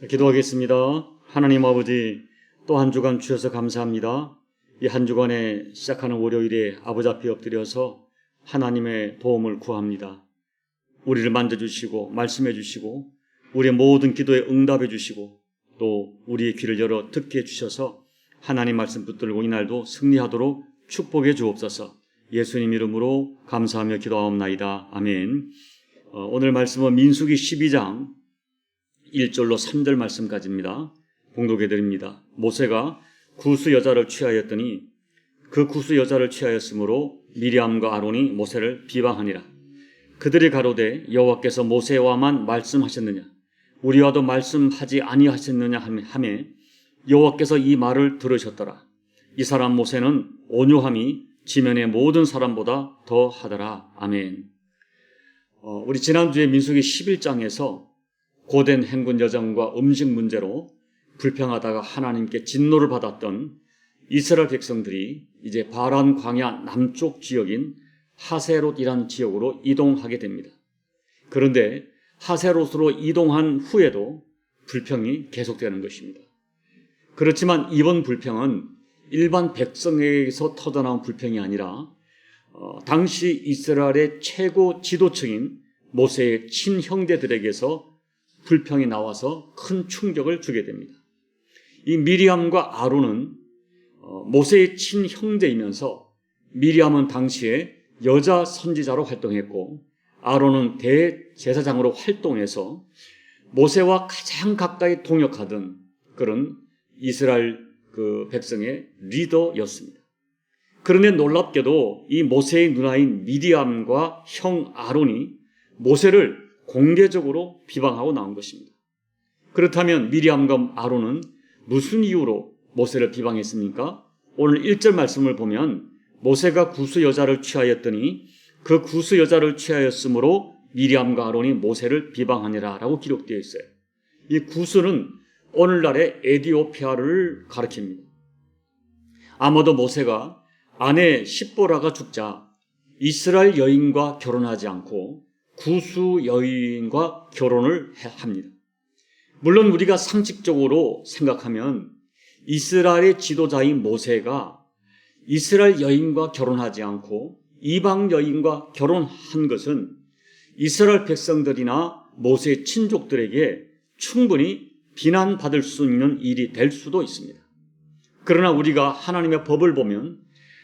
기도하겠습니다. 하나님 아버지, 또 한 주간 주셔서 감사합니다. 이 한 주간에 시작하는 월요일에 아버지 앞에 엎드려서 하나님의 도움을 구합니다. 우리를 만져주시고 말씀해 주시고 우리의 모든 기도에 응답해 주시고 또 우리의 귀를 열어 듣게 해주셔서 하나님 말씀 붙들고 이날도 승리하도록 축복해 주옵소서. 예수님 이름으로 감사하며 기도하옵나이다. 아멘. 오늘 말씀은 민수기 12장 1절로 3절 말씀까지입니다. 봉독해 드립니다. 모세가 구스 여자를 취하였더니 그 구스 여자를 취하였으므로 미리암과 아론이 모세를 비방하니라. 그들이 가로되 여호와께서 모세와만 말씀하셨느냐 우리와도 말씀하지 아니하셨느냐 하매 여호와께서 이 말을 들으셨더라. 이 사람 모세는 온유함이 지면의 모든 사람보다 더하더라. 아멘. 우리 지난주에 민수기 11장에서 고된 행군 여정과 음식 문제로 불평하다가 하나님께 진노를 받았던 이스라엘 백성들이 이제 바란 광야 남쪽 지역인 하세롯이라는 지역으로 이동하게 됩니다. 그런데 하세롯으로 이동한 후에도 불평이 계속되는 것입니다. 그렇지만 이번 불평은 일반 백성에게서 터져나온 불평이 아니라 당시 이스라엘의 최고 지도층인 모세의 친형제들에게서 불평이 나와서 큰 충격을 주게 됩니다. 이 미리암과 아론은 모세의 친형제이면서 미리암은 당시에 여자 선지자로 활동했고 아론은 대제사장으로 활동해서 모세와 가장 가까이 동역하던 그런 이스라엘 백성의 리더였습니다. 그런데 놀랍게도 이 모세의 누나인 미리암과 형 아론이 모세를 공개적으로 비방하고 나온 것입니다. 그렇다면 미리암과 아론은 무슨 이유로 모세를 비방했습니까? 오늘 1절 말씀을 보면 모세가 구스 여자를 취하였더니 그 구스 여자를 취하였으므로 미리암과 아론이 모세를 비방하니라 라고 기록되어 있어요. 이 구스는 오늘날의 에디오피아를 가리킵니다. 아마도 모세가 아내 십보라가 죽자 이스라엘 여인과 결혼하지 않고 구스 여인과 결혼을 합니다. 물론 우리가 상식적으로 생각하면 이스라엘의 지도자인 모세가 이스라엘 여인과 결혼하지 않고 이방 여인과 결혼한 것은 이스라엘 백성들이나 모세의 친족들에게 충분히 비난받을 수 있는 일이 될 수도 있습니다. 그러나 우리가 하나님의 법을 보면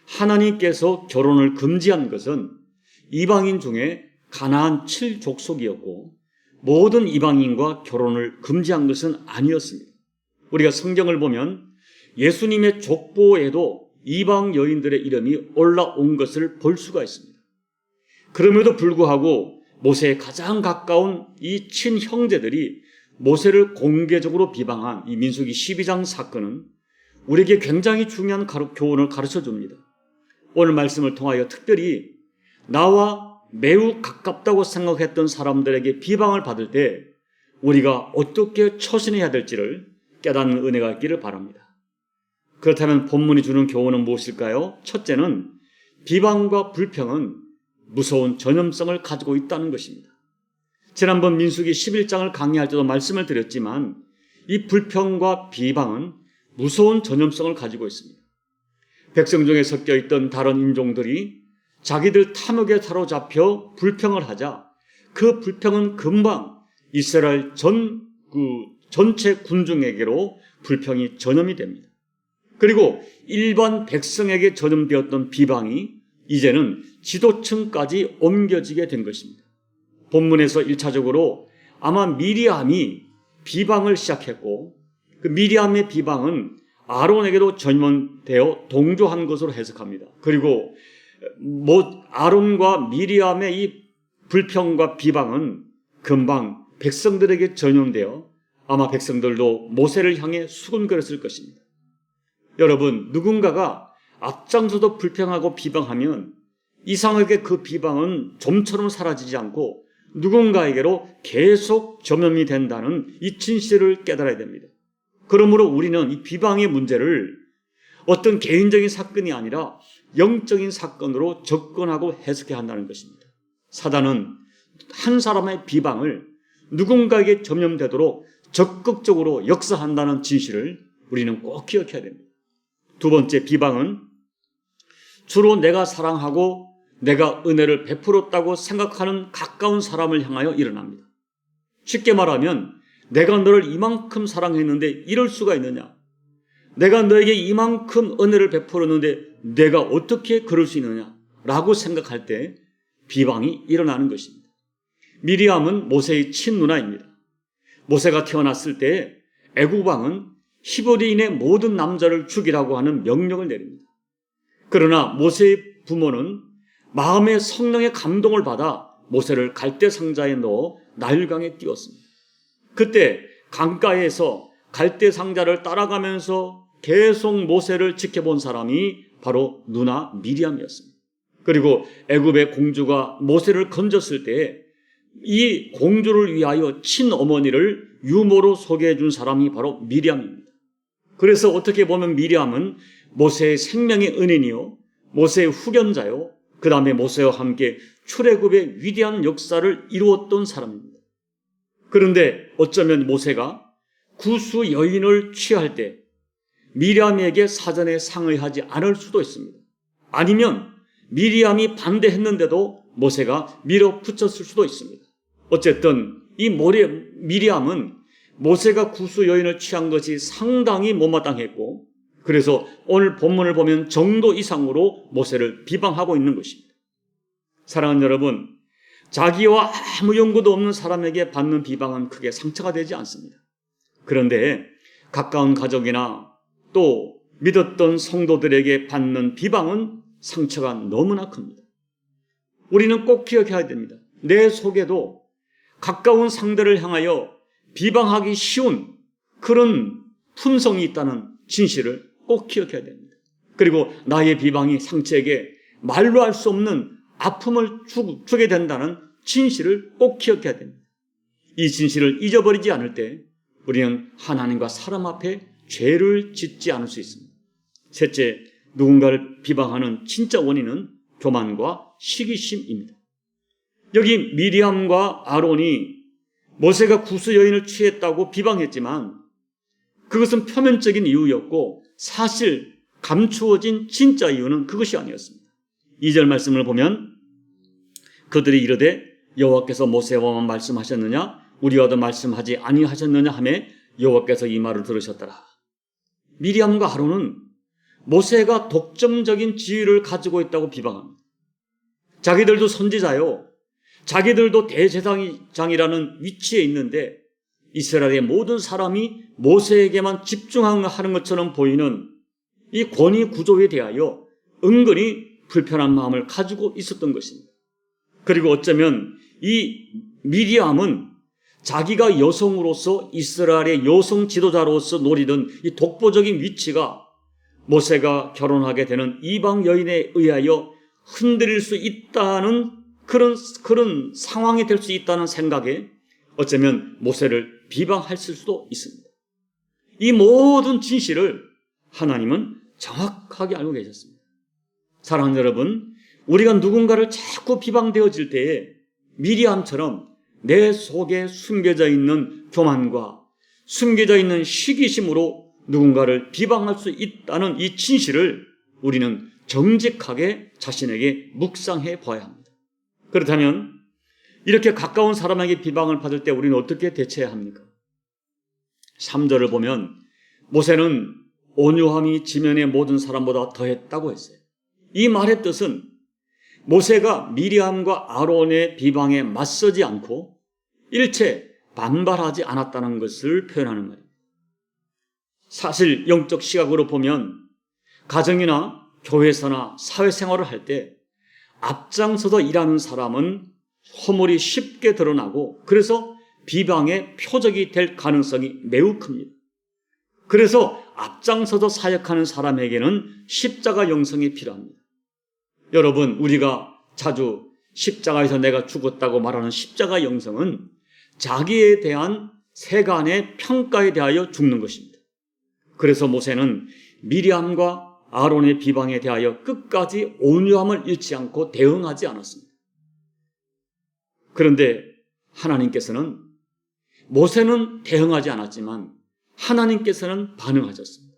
하나님께서 결혼을 금지한 것은 이방인 중에 가나안 7족속이었고 모든 이방인과 결혼을 금지한 것은 아니었습니다. 우리가 성경을 보면 예수님의 족보에도 이방 여인들의 이름이 올라온 것을 볼 수가 있습니다. 그럼에도 불구하고 모세에 가장 가까운 이 친형제들이 모세를 공개적으로 비방한 이 민수기 12장 사건은 우리에게 굉장히 중요한 교훈을 가르쳐 줍니다. 오늘 말씀을 통하여 특별히 나와 매우 가깝다고 생각했던 사람들에게 비방을 받을 때 우리가 어떻게 처신해야 될지를 깨닫는 은혜가 있기를 바랍니다. 그렇다면 본문이 주는 교훈은 무엇일까요? 첫째는 비방과 불평은 무서운 전염성을 가지고 있다는 것입니다. 지난번 민수기 11장을 강의할 때도 말씀을 드렸지만 이 불평과 비방은 무서운 전염성을 가지고 있습니다. 백성 중에 섞여 있던 다른 인종들이 자기들 탐욕에 사로잡혀 불평을 하자 그 불평은 금방 이스라엘 전체 군중에게로 불평이 전염이 됩니다. 그리고 일반 백성에게 전염되었던 비방이 이제는 지도층까지 옮겨지게 된 것입니다. 본문에서 1차적으로 아마 미리암이 비방을 시작했고 그 미리암의 비방은 아론에게도 전염되어 동조한 것으로 해석합니다. 그리고 아론과 미리암의 이 불평과 비방은 금방 백성들에게 전염되어 아마 백성들도 모세를 향해 수군거렸을 것입니다. 여러분, 누군가가 앞장서도 불평하고 비방하면 이상하게 그 비방은 좀처럼 사라지지 않고 누군가에게로 계속 전염이 된다는 이 진실을 깨달아야 됩니다. 그러므로 우리는 이 비방의 문제를 어떤 개인적인 사건이 아니라 영적인 사건으로 접근하고 해석해야 한다는 것입니다. 사단은 한 사람의 비방을 누군가에게 전염되도록 적극적으로 역사한다는 진실을 우리는 꼭 기억해야 됩니다. 두 번째, 비방은 주로 내가 사랑하고 내가 은혜를 베풀었다고 생각하는 가까운 사람을 향하여 일어납니다. 쉽게 말하면 내가 너를 이만큼 사랑했는데 이럴 수가 있느냐? 내가 너에게 이만큼 은혜를 베풀었는데 내가 어떻게 그럴 수 있느냐? 라고 생각할 때 비방이 일어나는 것입니다. 미리암은 모세의 친누나입니다. 모세가 태어났을 때 애굽 왕은 히브리인의 모든 남자를 죽이라고 하는 명령을 내립니다. 그러나 모세의 부모는 마음의 성령의 감동을 받아 모세를 갈대 상자에 넣어 나일강에 띄웠습니다. 그때 강가에서 갈대 상자를 따라가면서 계속 모세를 지켜본 사람이 바로 누나 미리암이었습니다. 그리고 애굽의 공주가 모세를 건졌을 때 이 공주를 위하여 친어머니를 유모로 소개해 준 사람이 바로 미리암입니다. 그래서 어떻게 보면 미리암은 모세의 생명의 은인이요, 모세의 후견자요, 그 다음에 모세와 함께 출애굽의 위대한 역사를 이루었던 사람입니다. 그런데 어쩌면 모세가 구수 여인을 취할 때 미리암에게 사전에 상의하지 않을 수도 있습니다. 아니면 미리암이 반대했는데도 모세가 밀어붙였을 수도 있습니다. 어쨌든 이 미리암은 모세가 구수 여인을 취한 것이 상당히 못마땅했고, 그래서 오늘 본문을 보면 정도 이상으로 모세를 비방하고 있는 것입니다. 사랑하는 여러분, 자기와 아무 연고도 없는 사람에게 받는 비방은 크게 상처가 되지 않습니다. 그런데 가까운 가족이나 또 믿었던 성도들에게 받는 비방은 상처가 너무나 큽니다. 우리는 꼭 기억해야 됩니다. 내 속에도 가까운 상대를 향하여 비방하기 쉬운 그런 품성이 있다는 진실을 꼭 기억해야 됩니다. 그리고 나의 비방이 상처에게 말로 할 수 없는 아픔을 주게 된다는 진실을 꼭 기억해야 됩니다. 이 진실을 잊어버리지 않을 때 우리는 하나님과 사람 앞에 죄를 짓지 않을 수 있습니다. 셋째, 누군가를 비방하는 진짜 원인은 교만과 시기심입니다. 여기 미리암과 아론이 모세가 구수 여인을 취했다고 비방했지만 그것은 표면적인 이유였고 사실 감추어진 진짜 이유는 그것이 아니었습니다. 2절 말씀을 보면 그들이 이르되 여호와께서 모세와만 말씀하셨느냐 우리와도 말씀하지 아니하셨느냐 하매 여호와께서 이 말을 들으셨더라. 미리암과 아론은 모세가 독점적인 지위를 가지고 있다고 비방합니다. 자기들도 선지자요, 자기들도 대제사장이라는 위치에 있는데 이스라엘의 모든 사람이 모세에게만 집중하는 것처럼 보이는 이 권위 구조에 대하여 은근히 불편한 마음을 가지고 있었던 것입니다. 그리고 어쩌면 이 미리암은 자기가 여성으로서 이스라엘의 여성 지도자로서 노리던 이 독보적인 위치가 모세가 결혼하게 되는 이방 여인에 의하여 흔들릴 수 있다는 그런 상황이 될 수 있다는 생각에 어쩌면 모세를 비방했을 수도 있습니다. 이 모든 진실을 하나님은 정확하게 알고 계셨습니다. 사랑하는 여러분, 우리가 누군가를 자꾸 비방되어질 때에 미리암처럼 내 속에 숨겨져 있는 교만과 숨겨져 있는 시기심으로 누군가를 비방할 수 있다는 이 진실을 우리는 정직하게 자신에게 묵상해 봐야 합니다. 그렇다면 이렇게 가까운 사람에게 비방을 받을 때 우리는 어떻게 대처해야 합니까? 3절을 보면 모세는 온유함이 지면의 모든 사람보다 더했다고 했어요. 이 말의 뜻은 모세가 미리암과 아론의 비방에 맞서지 않고 일체 반발하지 않았다는 것을 표현하는 말입니다. 사실 영적 시각으로 보면 가정이나 교회에서나 사회생활을 할 때 앞장서서 일하는 사람은 허물이 쉽게 드러나고 그래서 비방의 표적이 될 가능성이 매우 큽니다. 그래서 앞장서서 사역하는 사람에게는 십자가 영성이 필요합니다. 여러분, 우리가 자주 십자가에서 내가 죽었다고 말하는 십자가 영성은 자기에 대한 세간의 평가에 대하여 죽는 것입니다. 그래서 모세는 미리암과 아론의 비방에 대하여 끝까지 온유함을 잃지 않고 대응하지 않았습니다. 그런데 하나님께서는 모세는 대응하지 않았지만 하나님께서는 반응하셨습니다.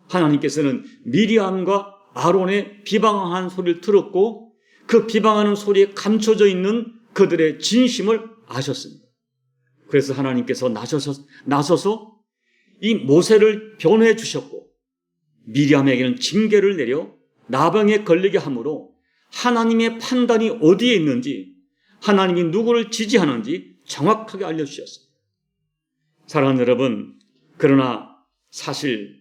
하나님께서는 미리암과 아론의 비방한 소리를 들었고 그 비방하는 소리에 감춰져 있는 그들의 진심을 아셨습니다. 그래서 하나님께서 나서서 이 모세를 변호해 주셨고 미리암에게는 징계를 내려 나병에 걸리게 함으로 하나님의 판단이 어디에 있는지, 하나님이 누구를 지지하는지 정확하게 알려주셨습니다. 사랑하는 여러분, 그러나 사실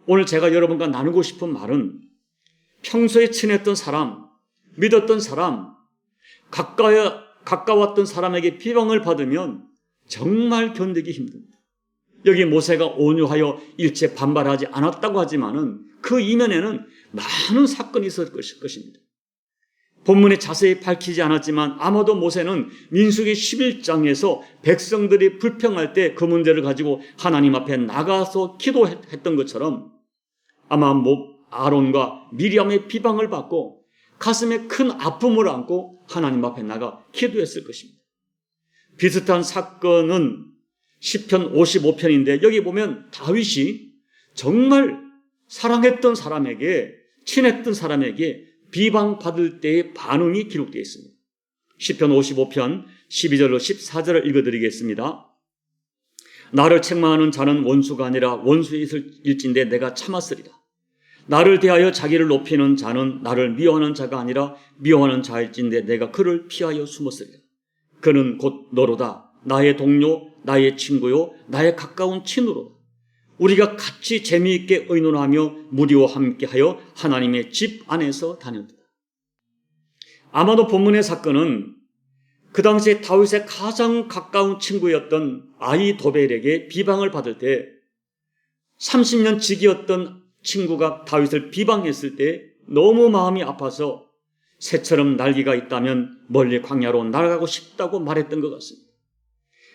오늘 제가 여러분과 나누고 싶은 말은 평소에 친했던 사람, 믿었던 사람, 가까웠던 사람에게 비방을 받으면 정말 견디기 힘듭니다. 여기 모세가 온유하여 일체 반발하지 않았다고 하지만은 그 이면에는 많은 사건이 있었을 것입니다. 본문에 자세히 밝히지 않았지만 아마도 모세는 민수기 11장에서 백성들이 불평할 때 그 문제를 가지고 하나님 앞에 나가서 기도했던 것처럼 아마 아론과 미리암의 비방을 받고 가슴에 큰 아픔을 안고 하나님 앞에 나가 기도했을 것입니다. 비슷한 사건은 시편 55편인데 여기 보면 다윗이 정말 사랑했던 사람에게, 친했던 사람에게 비방받을 때의 반응이 기록되어 있습니다. 시편 55편 12절로 14절을 읽어드리겠습니다. 나를 책망하는 자는 원수가 아니라 원수의 일진데 내가 참았으리라. 나를 대하여 자기를 높이는 자는 나를 미워하는 자가 아니라 미워하는 자일진데 내가 그를 피하여 숨었으리라. 그는 곧 너로다. 나의 동료, 나의 친구요, 나의 가까운 친구로다. 우리가 같이 재미있게 의논하며 무리와 함께하여 하나님의 집 안에서 다녔다. 아마도 본문의 사건은 그 당시에 다윗의 가장 가까운 친구였던 아히도벨에게 비방을 받을 때 30년 지기였던 친구가 다윗을 비방했을 때 너무 마음이 아파서 새처럼 날개가 있다면 멀리 광야로 날아가고 싶다고 말했던 것 같습니다.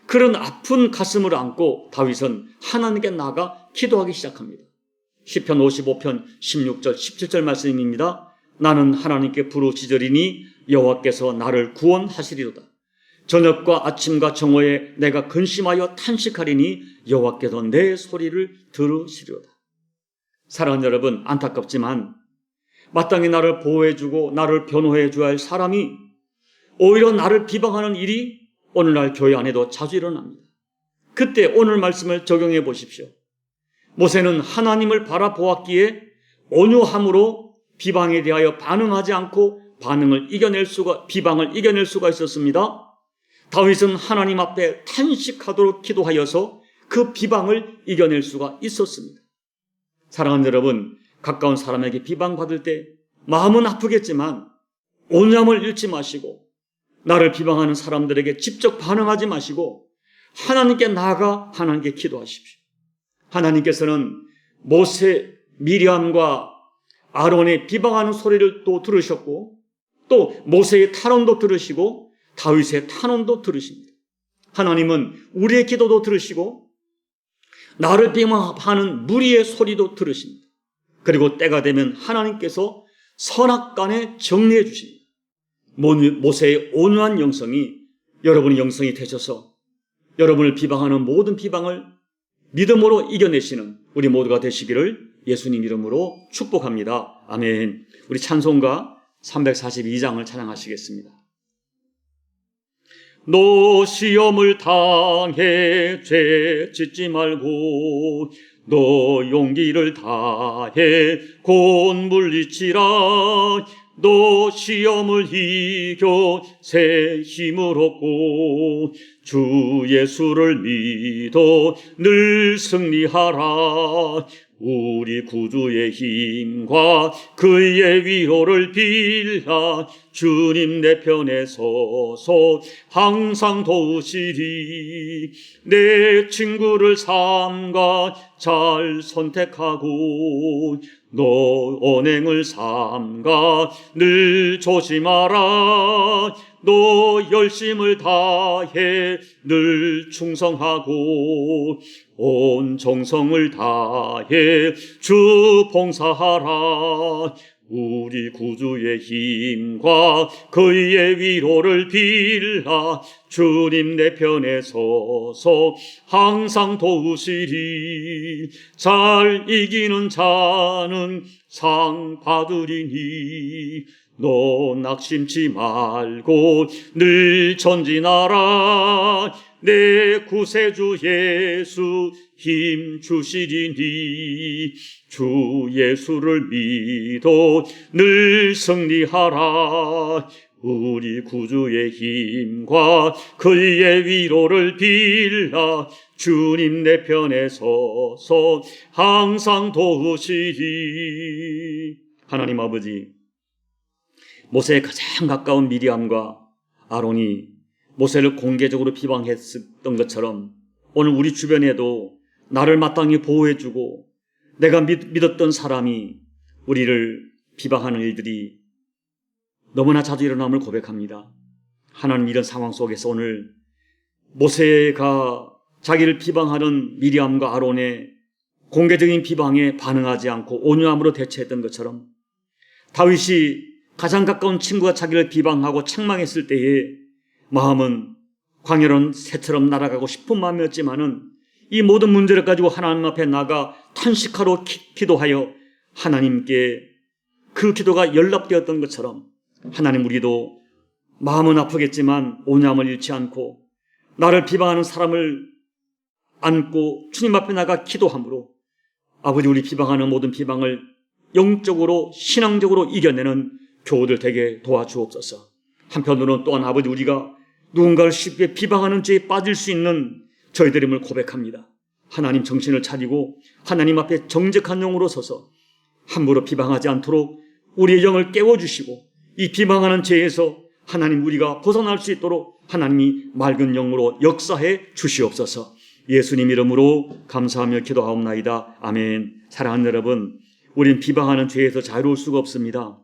그런 아픈 가슴을 안고 다윗은 하나님께 나아가 기도하기 시작합니다. 시편 55편 16절 17절 말씀입니다. 나는 하나님께 부르짖으리니 여호와께서 나를 구원하시리로다. 저녁과 아침과 정오에 내가 근심하여 탄식하리니 여호와께서 내 소리를 들으시리로다. 사랑하는 여러분, 안타깝지만 마땅히 나를 보호해주고 나를 변호해줘야 할 사람이 오히려 나를 비방하는 일이 오늘날 교회 안에도 자주 일어납니다. 그때 오늘 말씀을 적용해 보십시오. 모세는 하나님을 바라보았기에 온유함으로 비방에 대하여 반응하지 않고 비방을 이겨낼 수가 있었습니다. 다윗은 하나님 앞에 탄식하도록 기도하여서 그 비방을 이겨낼 수가 있었습니다. 사랑하는 여러분, 가까운 사람에게 비방받을 때 마음은 아프겠지만 온유함을 잃지 마시고 나를 비방하는 사람들에게 직접 반응하지 마시고 하나님께 나아가 하나님께 기도하십시오. 하나님께서는 모세, 미리암과 아론의 비방하는 소리를 또 들으셨고 또 모세의 탄원도 들으시고 다윗의 탄원도 들으십니다. 하나님은 우리의 기도도 들으시고 나를 비방하는 무리의 소리도 들으십니다. 그리고 때가 되면 하나님께서 선악간에 정리해 주십니다. 모세의 온유한 영성이 여러분의 영성이 되셔서 여러분을 비방하는 모든 비방을 믿음으로 이겨내시는 우리 모두가 되시기를 예수님 이름으로 축복합니다. 아멘. 우리 찬송가 342장을 찬양하시겠습니다. 너 시험을 당해 죄 짓지 말고 너 용기를 다해 곧 물리치라. 너 시험을 이겨 새 힘을 얻고 주 예수를 믿어 늘 승리하라. 우리 구주의 힘과 그의 위로를 빌라. 주님 내 편에 서서 항상 도우시리. 내 친구를 삼가 잘 선택하고 너 언행을 삼가 늘 조심하라. 너 열심을 다해 늘 충성하고 온 정성을 다해 주 봉사하라. 우리 구주의 힘과 그의 위로를 빌라 주님 내 편에 서서 항상 도우시리. 잘 이기는 자는 상 받으리니 너 낙심치 말고 늘 전진하라. 내 구세주 예수 힘 주시리니 주 예수를 믿어 늘 승리하라. 우리 구주의 힘과 그의 위로를 빌라 주님 내 편에 서서 항상 도우시리. 하나님 아버지, 모세의 가장 가까운 미리암과 아론이 모세를 공개적으로 비방했던 것처럼 오늘 우리 주변에도 나를 마땅히 보호해주고 내가 믿었던 사람이 우리를 비방하는 일들이 너무나 자주 일어남을 고백합니다. 하나님, 이런 상황 속에서 오늘 모세가 자기를 비방하는 미리암과 아론의 공개적인 비방에 반응하지 않고 온유함으로 대처했던 것처럼 다윗이 가장 가까운 친구가 자기를 비방하고 책망했을 때에 마음은 광야로운 새처럼 날아가고 싶은 마음이었지만은 이 모든 문제를 가지고 하나님 앞에 나가 탄식하러 기도하여 하나님께 그 기도가 연락되었던 것처럼 하나님, 우리도 마음은 아프겠지만 온유함을 잃지 않고 나를 비방하는 사람을 안고 주님 앞에 나가 기도함으로 아버지, 우리 비방하는 모든 비방을 영적으로 신앙적으로 이겨내는 교우들 되게 도와주옵소서. 한편으로는 또한 아버지, 우리가 누군가를 쉽게 비방하는 죄에 빠질 수 있는 저희들임을 고백합니다. 하나님, 정신을 차리고 하나님 앞에 정직한 영으로 서서 함부로 비방하지 않도록 우리의 영을 깨워주시고 이 비방하는 죄에서 하나님, 우리가 벗어날 수 있도록 하나님이 맑은 영으로 역사해 주시옵소서. 예수님 이름으로 감사하며 기도하옵나이다. 아멘. 사랑하는 여러분, 우린 비방하는 죄에서 자유로울 수가 없습니다.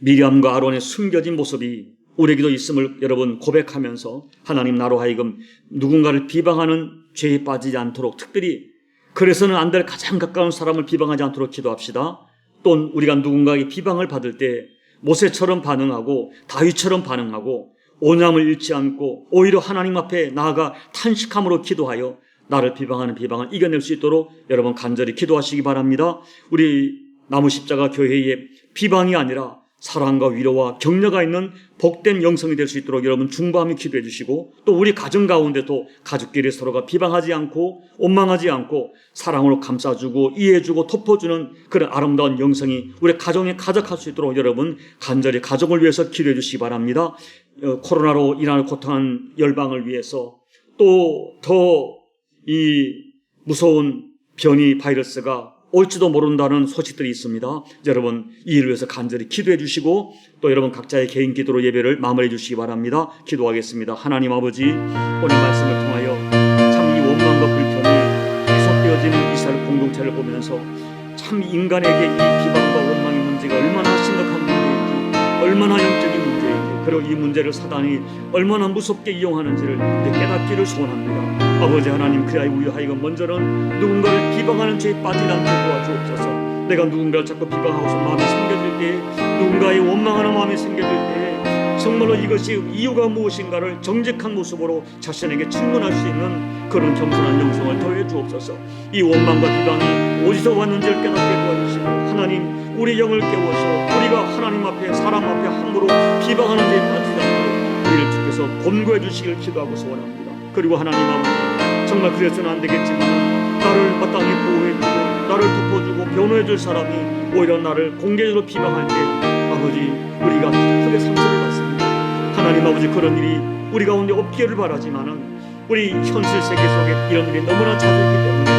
미리암과 아론의 숨겨진 모습이 우리에게도 있음을 여러분 고백하면서 하나님, 나로 하여금 누군가를 비방하는 죄에 빠지지 않도록, 특별히 그래서는 안 될 가장 가까운 사람을 비방하지 않도록 기도합시다. 또 우리가 누군가의 비방을 받을 때 모세처럼 반응하고 다윗처럼 반응하고 온유함을 잃지 않고 오히려 하나님 앞에 나아가 탄식함으로 기도하여 나를 비방하는 비방을 이겨낼 수 있도록 여러분 간절히 기도하시기 바랍니다. 우리 나무십자가 교회의 비방이 아니라 사랑과 위로와 격려가 있는 복된 영성이 될 수 있도록 여러분 중보하며 기도해 주시고, 또 우리 가정 가운데도 가족끼리 서로가 비방하지 않고 원망하지 않고 사랑으로 감싸주고 이해해주고 덮어주는 그런 아름다운 영성이 우리 가정에 가득할 수 있도록 여러분 간절히 가족을 위해서 기도해 주시기 바랍니다. 코로나로 인하여 고통한 열방을 위해서, 또 더 이 무서운 변이 바이러스가 올지도 모른다는 소식들이 있습니다. 여러분, 이 일을 위해서 간절히 기도해 주시고 또 여러분 각자의 개인 기도로 예배를 마무리해 주시기 바랍니다. 기도하겠습니다. 하나님 아버지, 오늘 말씀을 통하여 참 이 원망과 불평이 계속되어지는 이스라엘 공동체를 보면서 참 인간에게 이 비방과 원망의 문제가 얼마나 심각한 문제인지, 얼마나 영적인 문제인지, 그리고 이 문제를 사단이 얼마나 무섭게 이용하는지를 깨닫기를 소원합니다. 아버지 하나님, 그리하여 우리 하여금 먼저는 누군가를 비방하는 죄에 빠지지 않게 도와주옵소서. 내가 누군가를 자꾸 비방하고서 마음이 생겨질 때에, 누군가의 원망하는 마음이 생겨질 때에 정말로 이것이 이유가 무엇인가를 정직한 모습으로 자신에게 질문할 수 있는 그런 겸손한 영성을 더해 주옵소서. 이 원망과 비방이 어디서 왔는지를 깨닫게 도와주시고, 하나님 우리 영을 깨워서 우리가 하나님 앞에 사람 앞에 함부로 비방하는 데에 빠지지 않도록 우리를 주께서 권고해 주시길 기도하고 소원합니다. 그리고 하나님 아버지, 정말 그래서는 안 되겠지만 나를 마땅히 보호해주고 나를 덮어주고 변호해줄 사람이 오히려 나를 공개적으로 비방할 때 아버지, 우리가 크게 상처를 받습니다. 하나님 아버지, 그런 일이 우리 가운데 없기를 바라지만은 우리 현실 세계 속에 이런 일이 너무나 자주 있기 때문에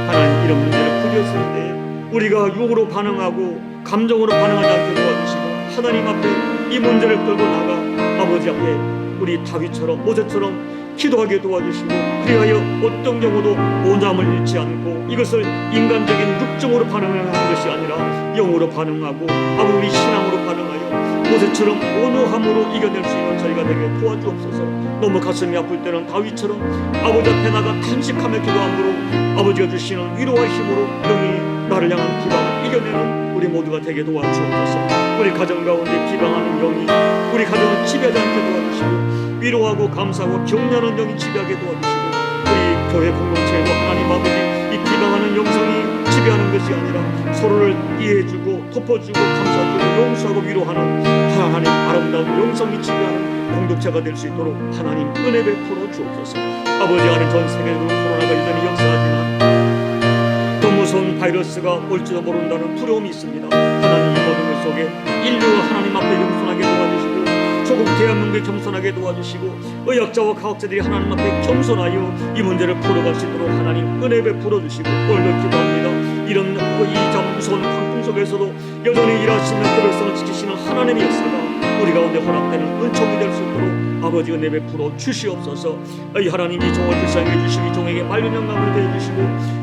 하나님, 이런 문제를 풀었을 때 우리가 육으로 반응하고 감정으로 반응하지 않게 도와주시고, 하나님 앞에 이 문제를 끌고 나가 아버지 앞에 우리 다윗처럼 모세처럼 기도하게 도와주시고, 그리하여 어떤 경우도 온유함을 잃지 않고 이것을 인간적인 육정으로 반응하는 것이 아니라 영으로 반응하고 아버지 우리 신앙으로 반응하여 모세처럼 온유함으로 이겨낼 수 있는 저희가 되게 도와주옵소서. 너무 가슴이 아플 때는 다윗처럼 아버지 앞에 나가 탄식하며 기도함으로 아버지가 주시는 위로와 힘으로 영이 나를 향한 비방을 이겨내는 우리 모두가 되게 도와주옵소서. 우리 가정 가운데 비방하는 영이 우리 가정을 지배하지 않게 도와주시고, 위로하고 감사하고 격려하는 영이 지배하게 도와주시고, 우리 교회 공동체에도 하나님 아버지 이 비방하는 영성이 지배하는 것이 아니라 서로를 이해해주고 덮어주고 감싸주고 용서하고 위로하는 하나님 아름다운 영성이 지배하는 공동체가 될 수 있도록 하나님 은혜 베풀어 주옵소서. 아버지, 하나님 전 세계적으로 코로나가 여전히 역사하지만 더 무서운 바이러스가 올지도 모른다는 두려움이 있습니다. 하나님, 이 모든 것 속에 인류가 하나님 앞에 겸손하게 도와주시고, 조국 대한민국에 겸손하게 도와주시고, 의학자와 과학자들이 하나님 앞에 겸손하여 이 문제를 풀어갈 수 있도록 하나님 은혜 베풀어 주시고, 오늘도 기도합니다. 이런 이 무서운 환풍 속에서도 여전히 일하시는 그 백성을 지키시는 하나님의 역사가 우리 가운데 허락되는 은총이 될 수 있도록 아버지 은혜 베풀어 주시옵소서. 이 하나님, 이 종을 불쌍히 해주시고 이 종에게 맑은 영감을 대해주시고,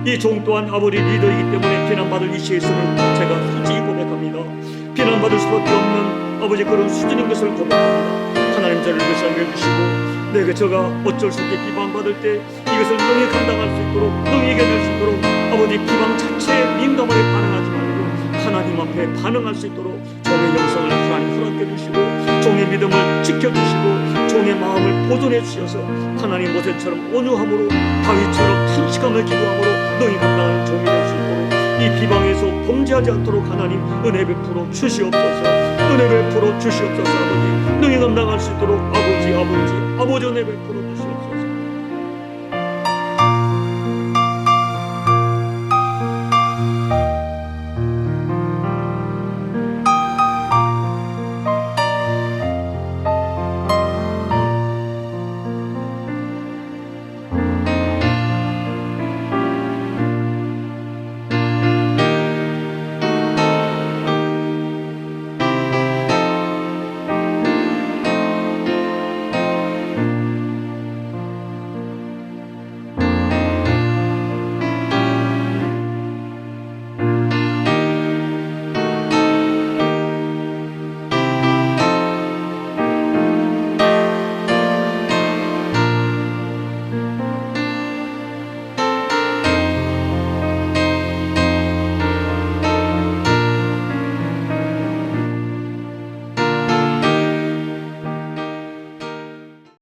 이 종 또한 아버지 리더이기 때문에 비난받을 이치에 있음을 제가 솔직히 고백합니다. 비난받을 수밖에 없는 아버지 그런 수준인 것을 고백합니다. 하나님, 저를 불쌍히 해주시고 내가 저가 어쩔 수 없게 비방받을 때 이것을 능히 감당할 수 있도록, 능히 이겨낼 수 있도록 아버지 비방 자체에 민감하게 반응하지 말고 하나님 앞에 반응할 수 있도록 종의 영성을 하나님 허락해 주시고, 종의 믿음을 지켜주시고, 종의 마음을 보존해 주셔서 하나님 모세처럼 온유함으로, 다윗처럼 탄식함을 기도함으로 능히 감당하는 종이 될 수 있도록, 이 비방에서 범죄하지 않도록 하나님 은혜 베풀어 주시옵소서. 은혜 베풀어 주시옵소서. 아버지, 능히 감당할 수 있도록 아버지 은혜 베풀어 주시옵소서.